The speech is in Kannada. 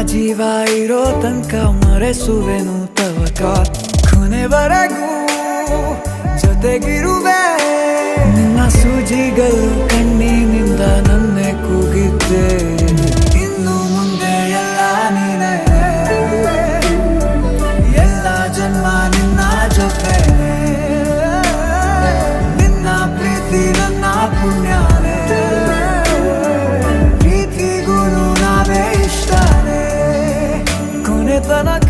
ಜೀವ ಇರೋ ತನಕ ಮರೆಸುವೆನು ತವಕ ಕೊನೆವರೆಗೂ ಜೊತೆಗಿರುವೆ ನಿನ್ನ ಸೂಜಿಗಳು ಕಣ್ಣಿನಿಂದ ನನ್ನೆ ಕೂಗಿದ್ದೆ ಇನ್ನು ಮುಂದೆ ಎಲ್ಲ ನೀನೆ ಎಲ್ಲ ಜನ್ಮ ನಿನ್ನ ಜೊತೆ ನಿನ್ನ ಪ್ರೀತಿ ನನ್ನ ಪುಣ್ಯನೇ ಪ್ರೀತಿಗೂ ನಾವೇ ಇಷ್ಟನೇ ಕೊನೆ ತನಕ